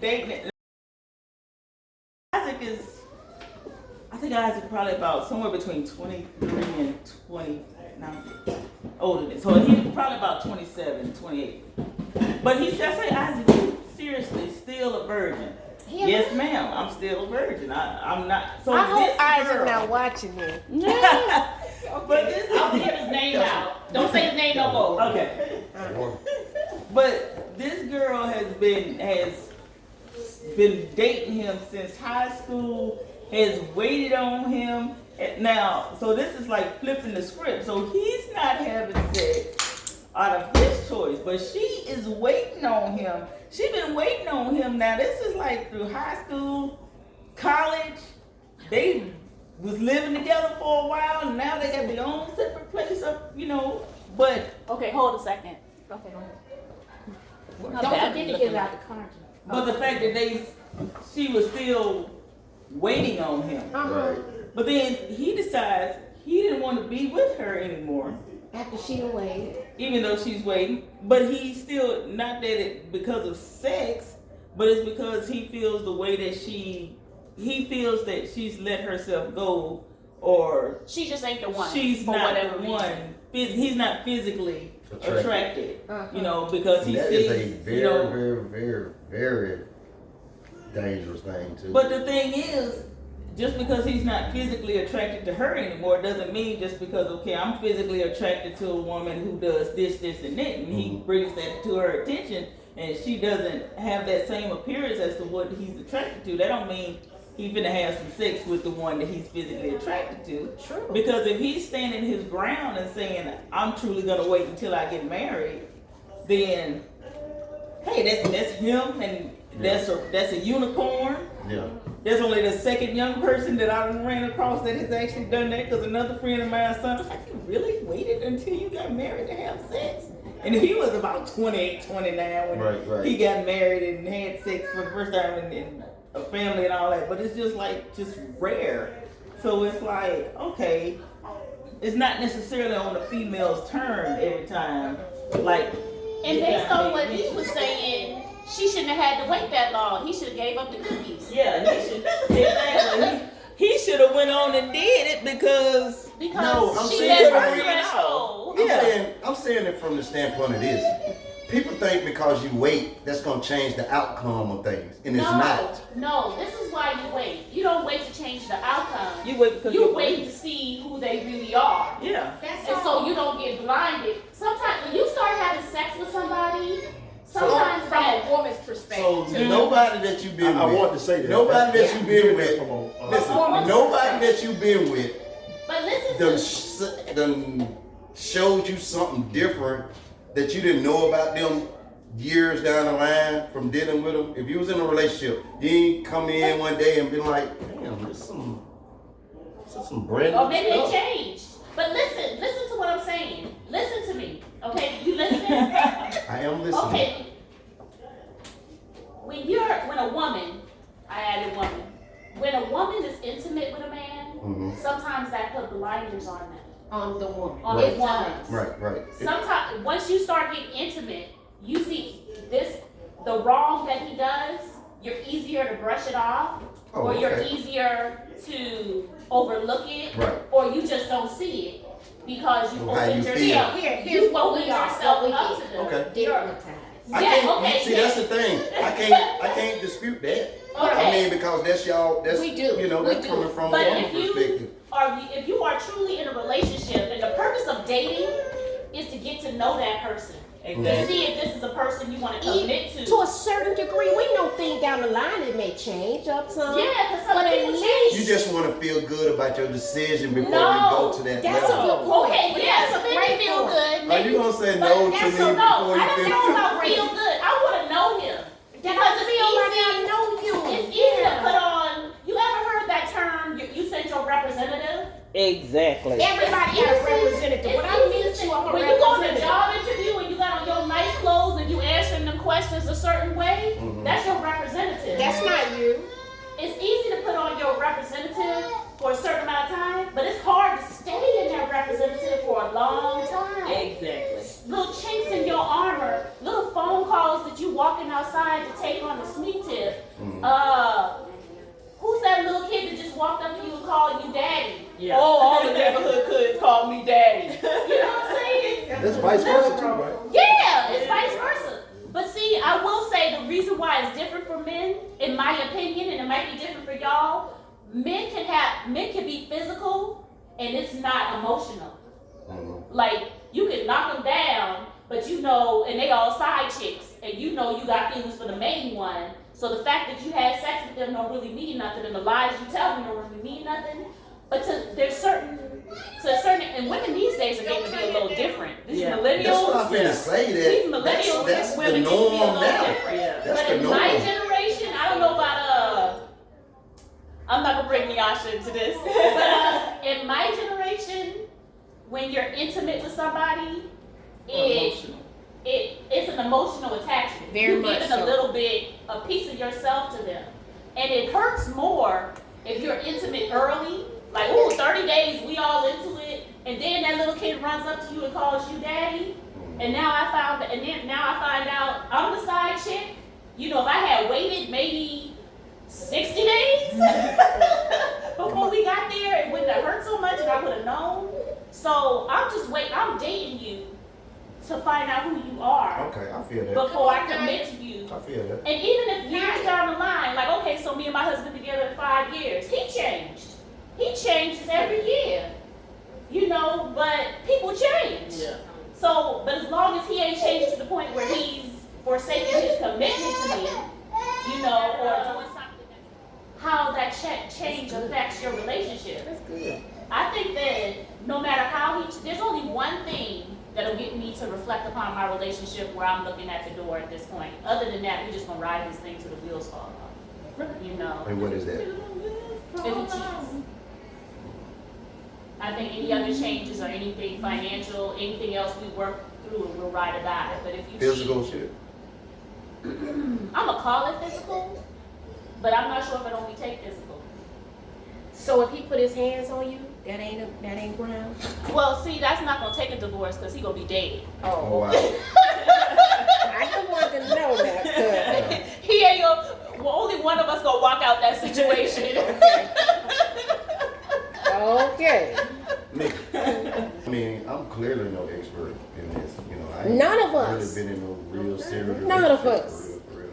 dating. Isaac is, I think Isaac probably about somewhere between 23 and 20, now older than, so he's probably about 27, 28. But I say, Isaac, you seriously still a virgin? Yeah. Yes, ma'am, I'm still a virgin. I'm not. So I hope Isaac girl, not watching me. but this I'll get his name out. Don't say his name no more. Okay. But this girl has been dating him since high school, has waited on him. Now, so this is like flipping the script. So he's not having sex out of his choice, but she is waiting on him. She's been waiting on him. Now, this is like through high school, college. They was living together for a while, and now they got their own separate place up, but... Okay, hold a second. Okay, go ahead. Don't forget to get it out of the country. But the fact that she was still waiting on him. Uh-huh. But then he decides he didn't want to be with her anymore. After she done waited. Even though she's waiting. But he's still, not that it because of sex, but it's because he feels the way that he feels that she's let herself go, or she just ain't the one. She's for not whatever the one. He's not physically attracted. Because he that sees, is a very, very, very, very dangerous thing too. But the thing is, just because he's not physically attracted to her anymore doesn't mean just because, okay, I'm physically attracted to a woman who does this, and that, and he brings that to her attention, and she doesn't have that same appearance as to what he's attracted to. That don't mean he's gonna have some sex with the one that he's physically attracted to. True. Because if he's standing his ground and saying, I'm truly gonna wait until I get married, then hey, that's him, and that's a unicorn. Yeah. There's only the second young person that I ran across that has actually done that, because another friend of mine's son was like, you really waited until you got married to have sex? And he was about 28, 29 when he got married and had sex for the first time in a family and all that. But it's just rare. So it's like, okay, it's not necessarily on the female's turn every time. And based on what he was saying, she shouldn't have had to wait that long. He should have gave up the cookies. Yeah, he should have went on and did it because she met her threshold. I'm saying it from the standpoint of this. People think because you wait, that's going to change the outcome of things, and it's not. No, this is why you wait. You don't wait to change the outcome. You wait because you wait to see who they really are. Yeah. So you don't get blinded. Sometimes when you start having sex with somebody, sometimes from a woman's perspective. So nobody that you've been with. I want to say that. Nobody that you've been with. Listen, nobody that you've been with. But listen done showed you something different that you didn't know about them years down the line from dealing with them. If you was in a relationship, you ain't come in one day and been like, damn, this is some brand new or maybe stuff. it changed. But listen to what I'm saying. Listen to me. Okay, you listening? I am listening. Okay. When a woman, I added woman. When a woman is intimate with a man, sometimes that put blinders on them. On the woman. On the woman. Right. Sometimes once you start getting intimate, you see the wrong that he does, you're easier to brush it off, or you're easier to overlook it, or you just don't see it because you opened yourself. You opened yourself up to them. Okay. Yeah, see, that's the thing. I can't dispute that. I mean, because that's y'all. That's we do. That's coming from a woman's perspective. If you are truly in a relationship, and the purpose of dating is to get to know that person. To see if this is a person you want to commit to. To a certain degree, we know things down the line it may change up some. Yeah, because some people change. You just want to feel good about your decision before you go to that that's level. a good point. Okay, yeah, so then you feel good. Are you gonna say no to me before you I don't know about feel good. I want to know him. Because it's easy to put on. You ever heard that term? You sent your representative. Exactly. Everybody got a representative. When I meet you, I'm a when you go on a job interview and you got on your nice clothes and you answering them questions a certain way, that's your representative. That's not you. It's easy to put on your representative for a certain amount of time, but it's hard to stay in that representative for a long time. Exactly. Little chinks in your armor, little phone calls that you walking outside to take on the sneak tip. Yeah. Oh, all the neighborhood kids call me daddy. You know what I'm saying? That's vice versa too, right? Yeah, it's vice versa. But see, I will say the reason why it's different for men, in my opinion, and it might be different for y'all, men can be physical and it's not emotional. Like, you can knock them down, but you know, and they all side chicks, and you know you got feelings for the main one. So the fact that you had sex with them don't really mean nothing, and the lies you tell them don't really mean nothing. But there's certain, and women these days are getting to be a little different. These millennials. That's what I'm finna say. These millennials, That's women the get to be a norm little now. different. Yeah. That's But the in norm. my generation, I don't know about I'm not gonna bring Nyasha into this. But in my generation, when you're intimate with somebody, it's an emotional attachment. Very You're much giving so. a little bit, a piece of yourself to them. And it hurts more if you're intimate early, like, ooh, 30 days, we all into it, and then that little kid runs up to you and calls you daddy. And now I find out I'm the side chick. You know, if I had waited maybe 60 days before we got there, it wouldn't have hurt so much and I would have known. So I'm dating you to find out who you are Okay, I feel that. before I commit to you. I feel that. And even if years down the line, like, okay, so me and my husband together 5 years, he changed. He changes every year. You know, but people change. Yeah. So, but as long as he ain't changed to the point where he's forsaking his commitment to me, you know, or doing something, how that change affects your relationship. That's good. I think that no matter how there's only one thing that'll get me to reflect upon my relationship where I'm looking at the door at this point. Other than that, we're just gonna ride this thing till the wheels fall off. You know, And what is that? if he cheats. I think any other changes or anything financial, anything else we work through, we'll ride or die. But if you Physical cheat, shit. I'm gonna call it physical, but I'm not sure if it only take physical. So if he put his hands on you, that ain't ground. Well, see, that's not gonna take a divorce because he gonna be dead. Oh wow. I just wanted to know that. He ain't gonna. Well, only one of us gonna walk out that situation. Okay. I mean, I'm clearly no expert in this. You know, I ain't None of us. really been in no real serious None of relationship us. For real.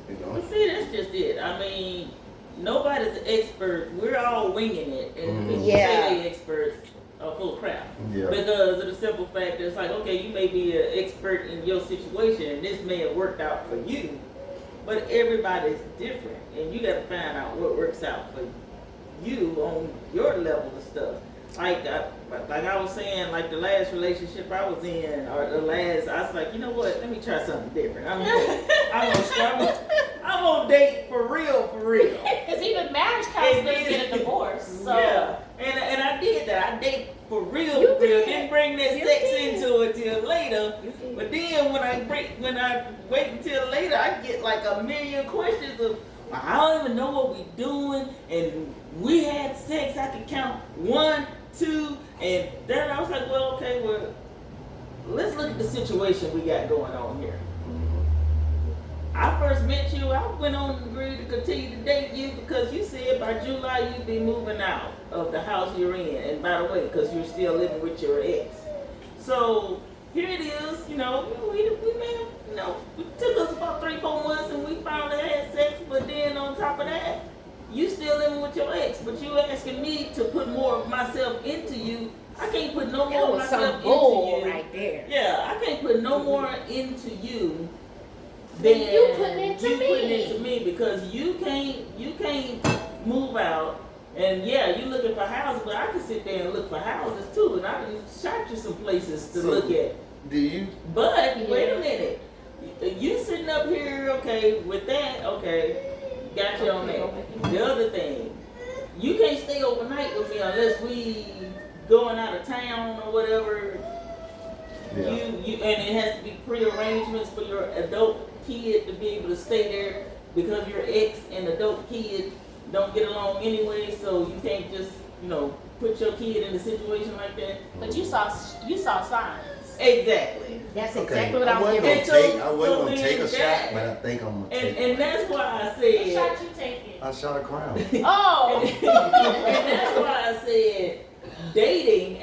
You know. Well, see, that's just it. I mean, nobody's an expert. We're all winging it, and people Yeah. say they experts are full of crap. Yeah. Because of the simple fact that it's like, okay, you may be an expert in your situation, and this may have worked out for you, but everybody's different, and you got to find out what works out for you on your level of stuff. Like I was saying, like the last relationship I was in, or the last, I was like, you know what? Let me try something different. I'm gonna date for real. Because even marriage counselors get a divorce. So. Yeah, and I did that. I date for real. You did. Didn't bring that You sex did. into it till later. You did. But then when I wait until later, I get like a million questions of, I don't even know what we doing, and we had sex. I could count 1, 2, and then I was like, well, okay, let's look at the situation we got going on here. I first met you, I went on and agreed to continue to date you because you said by July you'd be moving out of the house you're in. And by the way, because you're still living with your ex. So here it is, we may have, it took us about 3-4 months and we finally had sex, but then on top of that, you still living with your ex, but you asking me to put more of myself into you. I can't put no That more of was myself some into bull you. right there. Yeah, I can't put no more into you than you putting into you me. putting into me, because you can't move out. And yeah, you looking for houses, but I can sit there and look for houses too, and I can shot you some places to look at. Do you? But wait a minute, you sitting up here, okay, with that, okay, got you on that. The other thing, you can't stay overnight with me unless we going out of town or whatever. Yeah. You and it has to be pre-arrangements for your adult kid to be able to stay there, because your ex and adult kid don't get along anyway, so you can't just put your kid in a situation like that. But you saw signs. Exactly. That's Okay, exactly what I was wasn't getting gonna at. And take, I so wasn't gonna then take a that- shot, but I think I'm gonna take it. And that's why I What said. shot you taking? I shot a crown. Oh. And that's why I said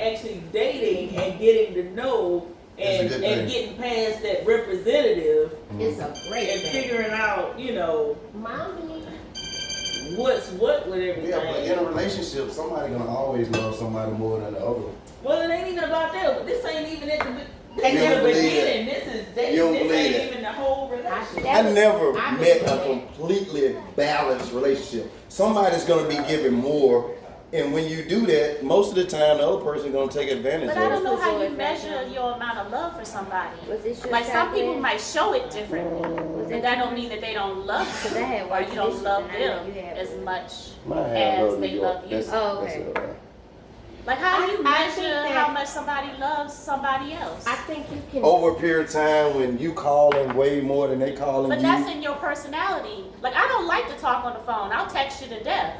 actually dating and getting to know It's a and good thing. getting past that representative It's a great and thing. figuring out, Mommy. what's what with everything. Yeah, but in a relationship, somebody gonna always love somebody more than the other. Well, it ain't even about that. But this ain't even at the You this is don't the believe beginning. This is You dating. don't This believe ain't that. even the whole relationship. That I was- never I met a believe that. completely balanced relationship. Somebody's gonna be giving more, and when you do that, most of the time the other person gonna take advantage But of I it. don't know how you Was measure your amount of love for somebody. Was this your Like some shot people then? might show it differently, Was but that don't mean that they don't love Because I had you or white you don't dishes love and I know them you had as blue. much Mine have as love they New love York. you. Oh, okay. That's it. Like how do you I think measure that- how much somebody loves somebody else? I think you can. Over a period of time when you calling way more than they calling But you. that's in your personality. Like I don't like to talk on the phone. I'll text you to death.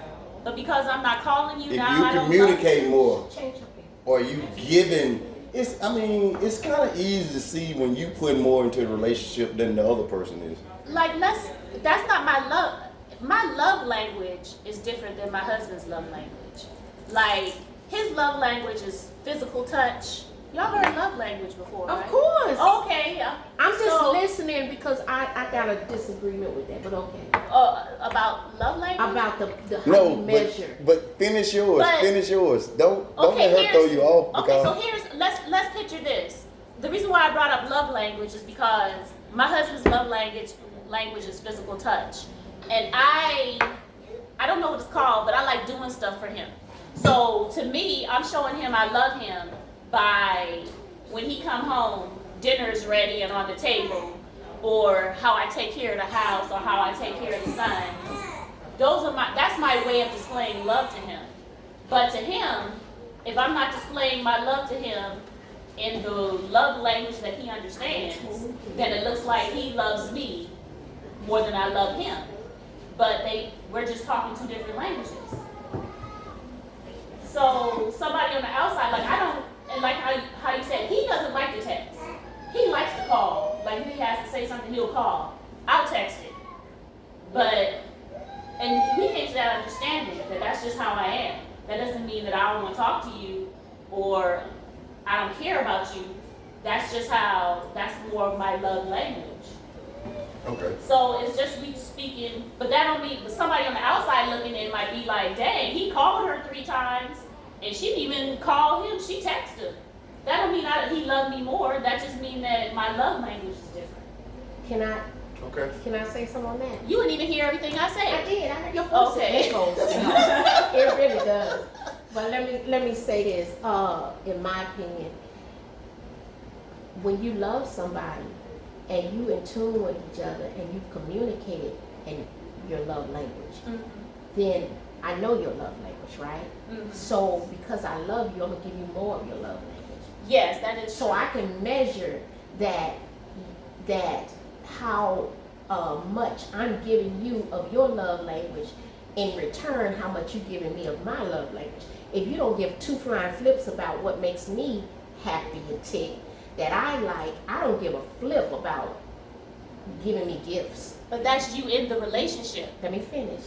But because I'm not calling you If now, you I don't communicate love more, Change your opinion. or you giving, it's kind of easy to see when you put more into the relationship than the other person is. you. Like that's not my love. My love language is different than my husband's love language. Like his love language is physical touch. Y'all heard love language before, right? Of course. Okay. I'm just so, listening because I got a disagreement with that, but okay. about love language. About the how No, you measure. but finish yours. But- Finish yours. Don't Okay, let her throw you off. Okay, so because- let's picture this. The reason why I brought up love language is because my husband's love language is physical touch, and I don't know what it's called, but I like doing stuff for him. So to me, I'm showing him I love him by when he come home, dinner's ready and on the table, or how I take care of the house, or how I take care of the son. That's my way of displaying love to him. But to him, if I'm not displaying my love to him in the love language that he understands, then it looks like he loves me more than I love him. But we're just talking two different languages. So somebody on the outside, like I don't, and like how you said, he doesn't like to text. He likes to call. Like if he has to say something, he'll call. I'll text it. And we came to that understanding that that's just how I am. That doesn't mean that I don't want to talk to you or I don't care about you. That's more of my love language. Okay. So it's just we speaking, but that don't mean, but somebody on the outside looking in might be like, dang, he called her 3 times and she didn't even call him, she texted him. That don't mean he loved me more, that just mean that my love language is different. Okay. Can I say something on that? You didn't even hear everything I I said. did. I heard your voice. Okay. It really does. But let me say this. In my opinion, when you love somebody and you in tune with each other and you communicated in your love language, then I know your love language, right? Mhm. So because I love you, I'm gonna give you more of your love language. Yes, that is So true. I can measure that how much I'm giving you of your love language, in return how much you giving me of my love language. If you don't give 2 flying flips about what makes me happy and tick that I like, I don't give a flip about giving me gifts. But that's you in the relationship. Let me finish.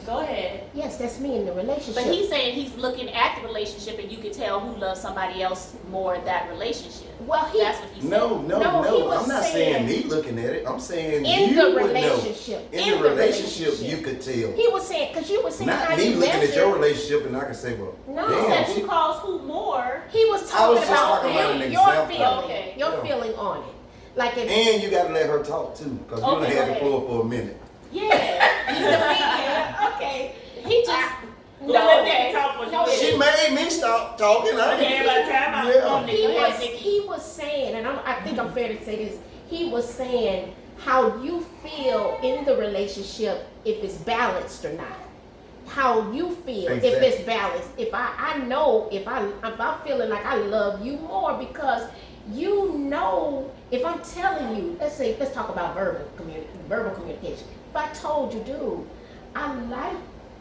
Go ahead. Yes, that's me in the relationship. But he's saying he's looking at the relationship and you can tell who loves somebody else more in that relationship. well, That's what he said. No, he was I'm not saying- saying me looking at it. I'm saying in you the would know. relationship. In the relationship, you could tell. He was saying, because you were saying how Not me you looking at measure. your relationship and I can say, well, No. He damn, said she, who calls who more. He was I talking was just about talking about an your example. feeling, Okay. your Yeah. feeling on it. Like if and you gotta let her talk too, because you Okay, done had go the ahead. floor for a minute. Yeah. okay, He just But let me okay. talk what No, you She said. made me stop talking. I Okay, by the time I Yeah. he was saying, and I think I'm fair to say this. He was saying how you feel in the relationship if it's balanced or not. How you feel if Exactly. it's balanced. If I know if I'm feeling like I love you more because you know if I'm telling you, let's talk about verbal communication. If I told you, dude, I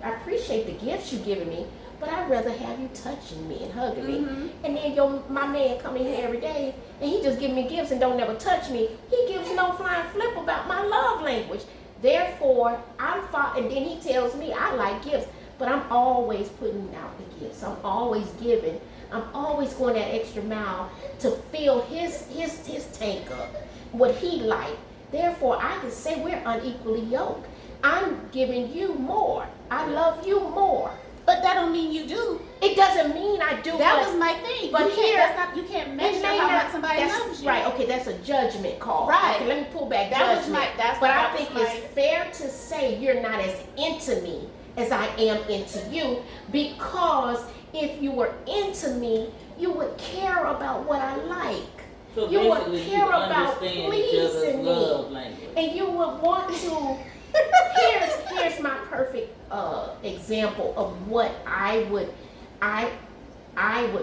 appreciate the gifts you're giving me, but I'd rather have you touching me and hugging me. And then my man come in here every day and he just give me gifts and don't never touch me. He gives no flying flip about my love language. Therefore, and then he tells me I like gifts, but I'm always putting out the gifts. I'm always giving. I'm always going that extra mile to fill his tank up, what he like. Therefore, I can say we're unequally yoked. I'm giving you more. I love you more. But that don't mean you do. It doesn't mean I do. That was my thing. But you can't measure how much somebody loves you. Right, okay, that's a judgment call. Right. Okay, let me pull back That was judgment. but I think it's fair to say you're not as into me as I am into you, because if you were into me, you would care about what I like. So you would basically care you about understand each other's pleasing love me. language. And you would want to here's my perfect example of what I would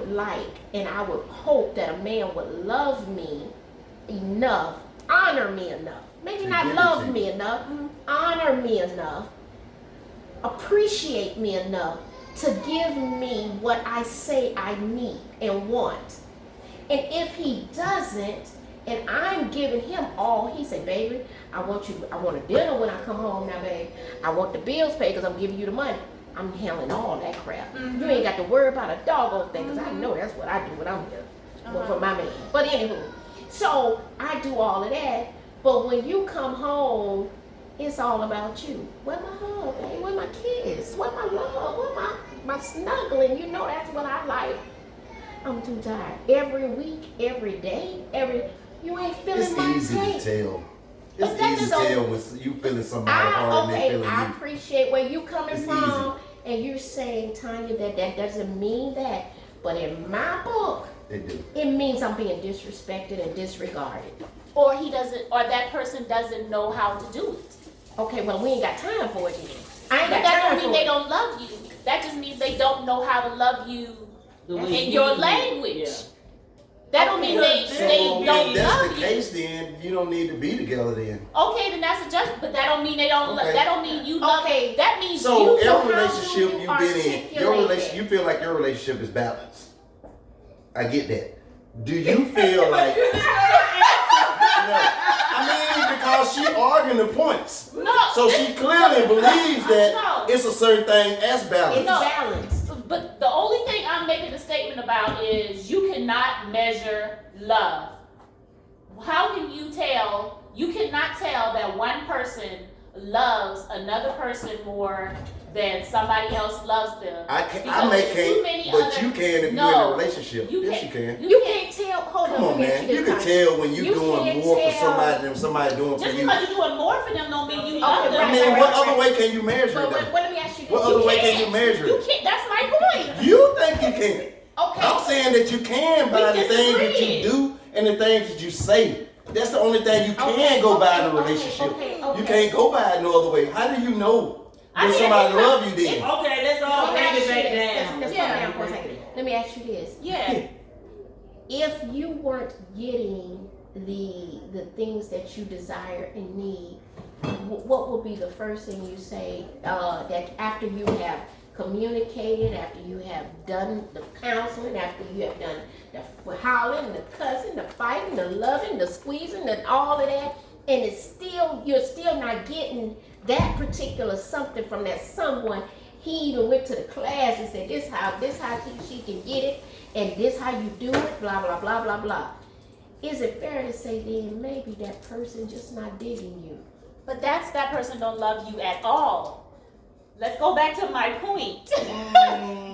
like, and I would hope that a man would love me enough, honor me enough, maybe not love me enough, honor me enough, appreciate me enough to give me what I say I need and want. And if he doesn't, and I'm giving him all, he said, baby, I want a dinner when I come home now, babe. I want the bills paid because I'm giving you the money. I'm handling all that crap. You ain't got to worry about a doggone thing, because I know that's what I do when I'm here for my man. But anywho, so I do all of that. But when you come home, it's all about you. Where my hug, babe? Where my kiss? Where my love? Where my snuggling? You know that's what I like. I'm too tired. Every week, every day, you ain't feeling my It's easy tank. to tell. But It's that easy is to so- tell when you feeling somebody hard and they feeling I you. appreciate where you coming It's from, and you're saying, Tanya, that doesn't mean that. But in my book, They do. it means I'm being disrespected and disregarded. Or that person doesn't know how to do it. Okay, well, we ain't got time for it then. I ain't But got that time don't for mean they it. don't love you. That just means they don't know how to love you The way in you your do. language. Yeah. That don't mean they So don't if that's love the you. case, then you don't need to be together then. Okay, then that's a judgment. But that don't mean they don't. Okay. That don't mean you love. Okay. That means So you. every how relationship do you you've been in, your articulate relationship, that? you feel like your relationship is balanced. I get that. Do you feel like? No. I mean, because she arguing the points. No. So she clearly believes that No. it's a certain thing as It's balanced. balanced. But the only thing I'm making a statement about is you cannot measure love. How can you tell? You cannot tell that one person loves another person more than somebody else loves them. I Because may there's too many can't, but other- you can if you're in No. a relationship. You Yes, can. you can. You can't tell. Hold Come on, on, let me ask man. you You this, can Tanya. tell when you're You doing can't more for tell. somebody than somebody doing for Just you. because you're doing more for them don't mean you love them. I mean, Right, what right, other right. way can you measure it But though? let me ask you this. What other way can you measure You it? can't. That's my point. You think you can. Okay. I'm saying that you can by We the things that disagree. you do and the things that you say. That's the only thing you can Okay, go by in a okay, relationship. okay. You can't go by it no other way. How do you know I when mean, somebody if- love you then? Okay, let's all Let me bring ask it you back this. down. Let's calm down for a second. Let me ask you this. Yeah. If you weren't getting the things that you desire and need, what would be the first thing you say that after you have communicated, after you have done the counseling, after you have done the howling, the cussing, the fighting, the loving, the squeezing, and all of that, and you're still not getting that particular something from that someone? He even went to the class and said, this how she can get it, and this how you do it, blah, blah, blah, blah, blah. Is it fair to say then maybe that person just not digging you? But that person don't love you at all. Let's go back to my point.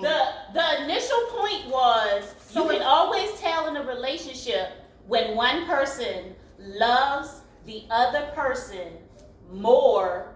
The initial point was you can always tell in a relationship when one person loves the other person more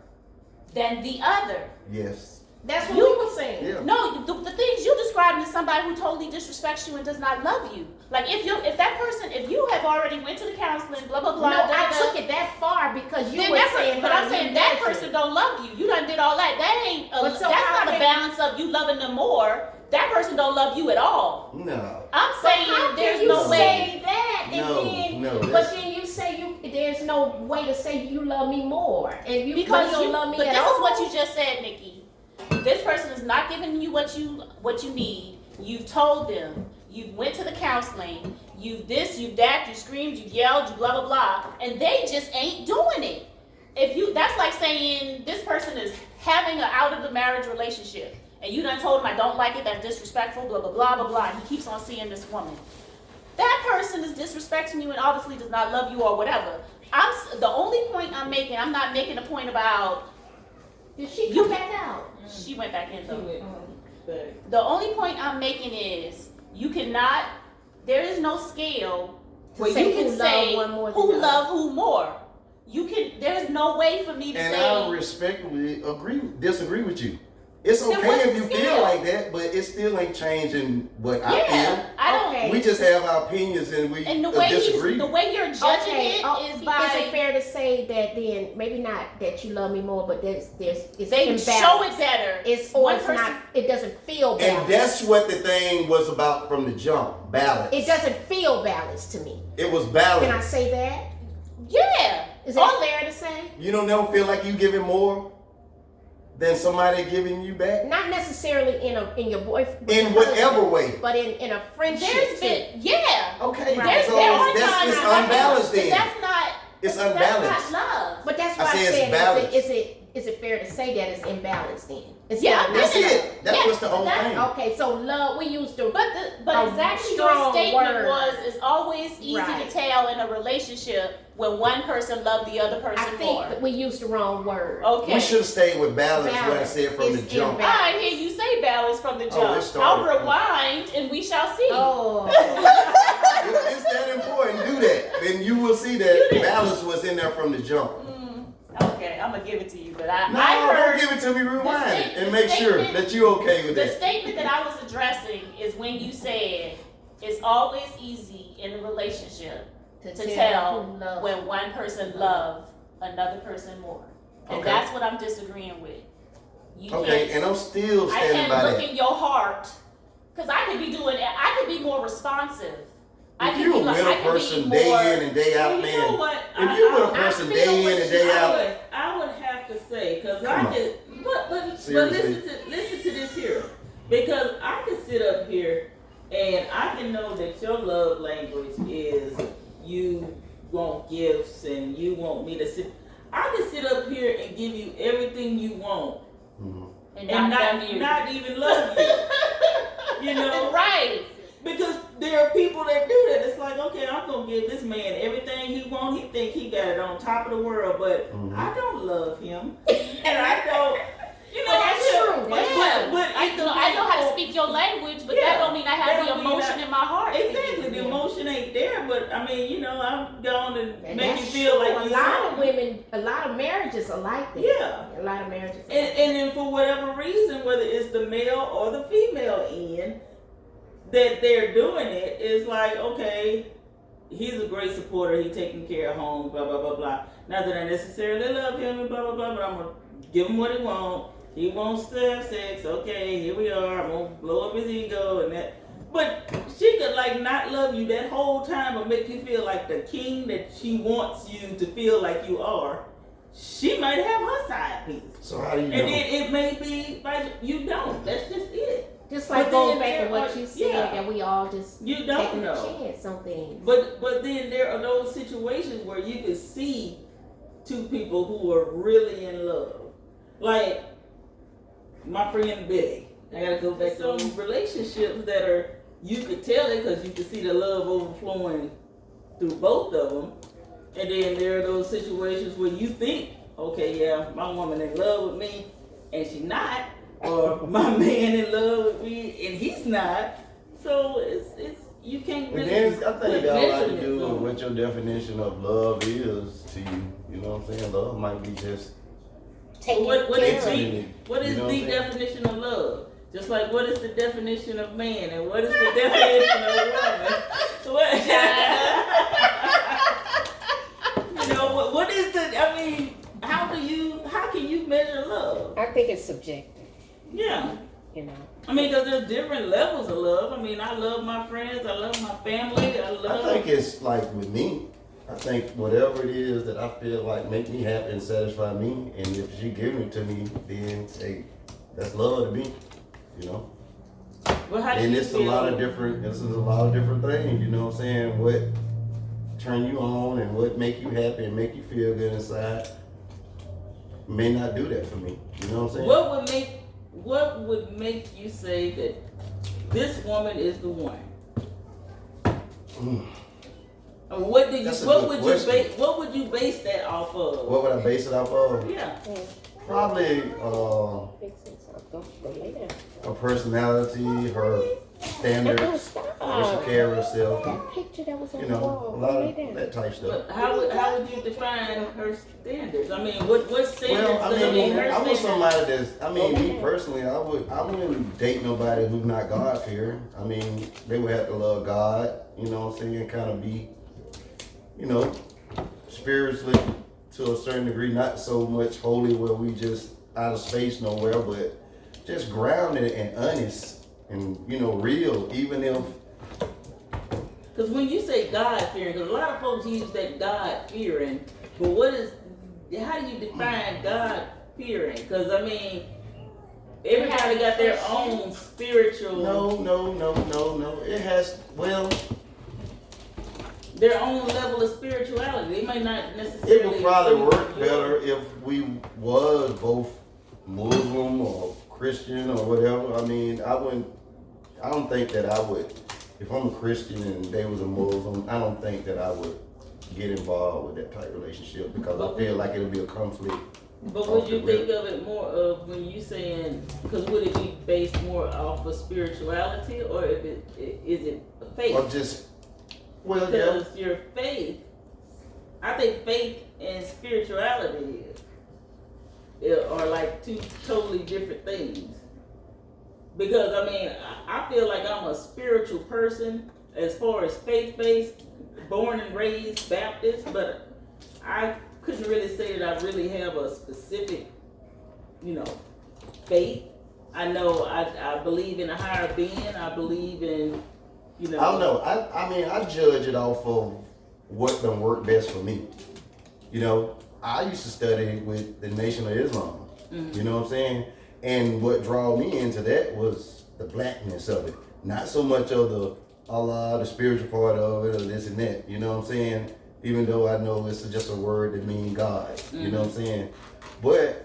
than the other. Yes. That's what You- we were saying. Yeah. No, the things you described as somebody who totally disrespects you and does not love you. Like if that person, if you have already went to the counseling, blah blah blah. No, I took it that far because you were saying, but I'm saying that person don't love you. You done did all that. That ain't. But so that's how not a can- balance of you loving them more. That person don't love you at all. No. I'm But saying how there's can you no way. say that and No, then, no, but that's- then you say there's no way to say you love me more and you Because don't love me but at this all. is what you just said, Nikki. This person is not giving you what you need. You've told them. You went to the counseling. You this, you that. You screamed. You yelled. You blah blah blah. And they just ain't doing it. That's like saying this person is having an out of the marriage relationship, and you done told him I don't like it. That's disrespectful. Blah blah blah blah blah. And he keeps on seeing this woman. That person is disrespecting you and obviously does not love you or whatever. The only point I'm making. I'm not making a point about. Did she come back out? She went back in though. But The only point I'm making is you cannot. There is no scale where you can say who love who more. You can. There's no way for me to And say. I respectfully disagree with you. It's Then okay what's if the you scale? feel like that, but it still ain't changing what I feel. Yeah, I don't. Okay. We just have our opinions and we And the way disagree. the way you're judging it is by. Is it fair to say that then maybe not that you love me more, but it's They imbalance. show it better. It's one it's person. not. It doesn't feel balanced. And that's what the thing was about from the jump. Balance. It doesn't feel balanced to me. It was Can I balance. say that? Yeah. Is that fair to say? You don't never feel like you giving more than somebody giving you back? Not necessarily in your boyfriend. In whatever way. But in a friendship. There's been yeah. Okay, Right. so There are it's times unbalanced but then. that's not. It's That's unbalanced. not love. But that's I why I say it's said, balanced. is it fair to say that it's imbalanced then? It's Yeah, not That's love. it. That Yeah, was the whole that's- thing. Okay, so love, we used to. But A exactly your strong statement word. was it's always easy Right. to tell in a relationship when one person loved the other person I think more. that we used the wrong word. Okay. We should have stayed with balance, what I Balance. said from the It's jump. imbalance. I hear you say balance from the Oh, jump. it started. I'll rewind and we shall see. Oh, If it's that important, do that. Then you will see that You did. balance was in there from the jump. Okay, I'm gonna give it to you, but I No, heard don't give it to me. Rewind it sta- and the make sure statement- that you're okay with the that. statement that I was addressing is when you said it's always easy in a relationship to tell who loves. when one person loves another person more. And Okay. that's what I'm disagreeing with. You Okay, can't, and I'm still I standing can't by look that. in your heart, because I could be doing it. I could be more responsive. I If could you be a like, with I a could be person more, day in and day out, you know man. what? If you with a I person feel day in what and day you- out, I would have to say, because Come I on. could, but Seriously. listen to this here. Because I can sit up here and I can know that your love language is you want gifts and you want me to sit. I can sit up here and give you everything you want and and not love you. not even love you. You know? Right. Because there are people that do that. It's like, okay, I'm gonna give this man everything he wants. He think he got it on top of the world, but I don't love him, and I don't. You know, But that's true. But I know how to speak your language, but Yeah. that don't mean I That have the don't mean emotion in my heart. Exactly, the emotion ain't there. But I mean, you know, I'm going to And make you that's feel true. like a you lot of something. women, a lot of marriages are like that. Yeah. A lot of marriages. Are And then for whatever reason, whether it's the male or the female end, that they're doing it is like, okay, he's a great supporter, he taking care of home, blah blah blah blah. Not that I necessarily love him and blah blah blah, but I'm gonna give him what he wants. He wants to have sex, okay, here we are, I'm gonna blow up his ego and that. But she could like not love you that whole time or make you feel like the king that she wants you to feel like you are. She might have her side piece. So how do you And know? then it may be like you don't. That's just it. just like But going then back to there what are- you said, yeah. that we all just You don't taking know. a chance on things. But then there are those situations where you can see two people who are really in love. Like my friend Billy. I gotta go back to those relationships that are, you could tell it because you could see the love overflowing through both of them. And then there are those situations where you think, okay, yeah, my woman in love with me and she's not, or my man in love with me and he's not. So it's you can't And really. then I think put it got a lot to measurements do with on it. what your definition of love is to you. You know what I'm saying? Love might be just Taking What care is of Intimate. the what is You know what the I'm saying? definition of love? Just like what is the definition of man and what is the definition of woman? What? You know what is the? I mean, how can you measure love? I think it's subjective, Yeah. you know. I mean, because there's different levels of love. I mean, I love my friends. I love my family. I love. I think it's like with me. I think whatever it is that I feel like make me happy and satisfy me, and if she giving it to me, then hey, That's love to me, you know. Well, how do And you it's a feel? lot of different. This is a lot of different things, you know what I'm saying? What turn you on and what make you happy and make you feel good inside may not do that for me. You know what I'm saying? What would make you say that this woman is the one? What do you? That's a What good would question. you base? What would you base that off of? What would I base it off of? Yeah. Probably her personality, her standards, how she carry herself. That picture that was on You the know, wall. a lot Lay of down. that type stuff. But how would you define her standards? I mean, what standards? Well, I does mean, her I want standards- somebody that's. I mean, me personally, I wouldn't date nobody who's not God fearing. I mean, they would have to love God. You know what I'm saying? Kind of be, you know, spiritually to a certain degree, not so much holy where we just out of space nowhere, but just grounded and honest and real. Even if Because when you say God fearing, because a lot of folks use that God fearing, but how do you define God fearing? Because I mean, everybody got their own spiritual, no, it has their own level of spirituality. They might not necessarily. it would probably agree with work yours. better if we was both Muslim or Christian or whatever. I mean, I don't think that I would, if I'm a Christian and they was a Muslim, I don't think that I would get involved with that type of relationship because I feel like it'll be a conflict. But would you think of it more of when you saying, because would it be based more off of spirituality or is it faith? Or just, yeah. Because your faith, I think faith and spirituality are like two totally different things. Because I mean, I feel like I'm a spiritual person as far as faith-based, born and raised Baptist, but I couldn't really say that I really have a specific, faith. I know I believe in a higher being. I believe in, I don't know. I mean, I judge it off of what done work best for me. I used to study with the Nation of Islam. Mm-hmm. You know what I'm saying? And what drew me into that was the blackness of it. Not so much of the Allah, the spiritual part of it, or this and that. You know what I'm saying? Even though I know it's just a word that means God. Mm-hmm. You know what I'm saying? But,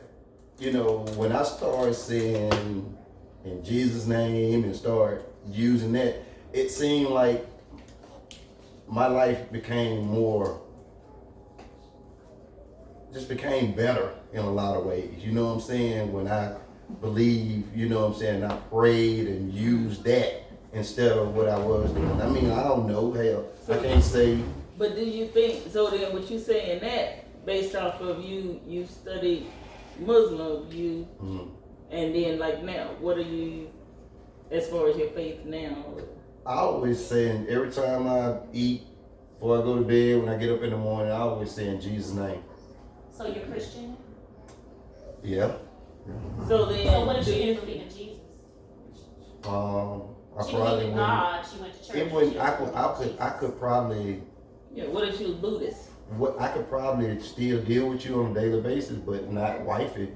when I started saying in Jesus' name and start using that, it seemed like my life became better in a lot of ways. You know what I'm saying? When I believe, I prayed and used that instead of what I was doing. I mean, I don't know. Hell, I can't say. But do you think, so then what you saying that, based off of you studied Muslim, and then like now, what are you, as far as your faith now? I always saying, every time I eat, before I go to bed, when I get up in the morning, I always say in Jesus' name. So you're Christian? Yeah. So then, So what if she didn't believe in Jesus? I She probably believed in wouldn't. God. She went to church. It wouldn't. I could probably. yeah, what if she was Buddhist? I could probably still deal with you on a daily basis, but not wifey.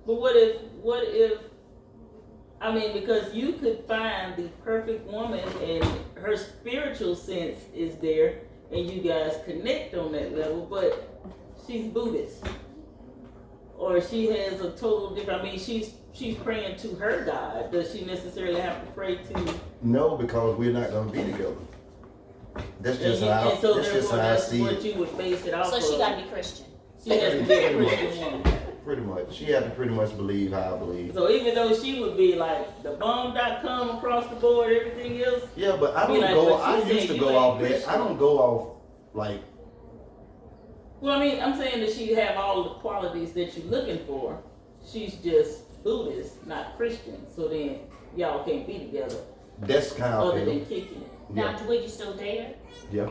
But what if, I mean, because you could find the perfect woman and her spiritual sense is there and you guys connect on that level, but she's Buddhist. Or she has a total different, I mean, she's praying to her God. Does she necessarily have to pray to? No, because we're not going to be together. That's just how and so that's just how I that's see what it. you would base it off So of. she got to be Christian. She has to be a Christian woman. Pretty much. She had to pretty much believe how I believe. So even though she would be like the bomb.com across the board, everything else. Yeah, but I Be don't like go. what she I said, used to you go ain't off that. Christian. I don't go off like. Well, I mean, I'm saying that she have all the qualities that you're looking for. She's just Buddhist, not Christian. So then y'all can't be together That's kind of. other than kicking it. Now, would you still date her? Yeah.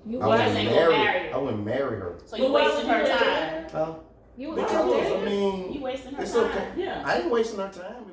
You I was ain't wouldn't gonna marry. marry her. I wouldn't marry her. So But you why wasting would her you time. Huh? You was Because out there. I mean, You wasting her it's time. okay. Yeah. I ain't wasting her time.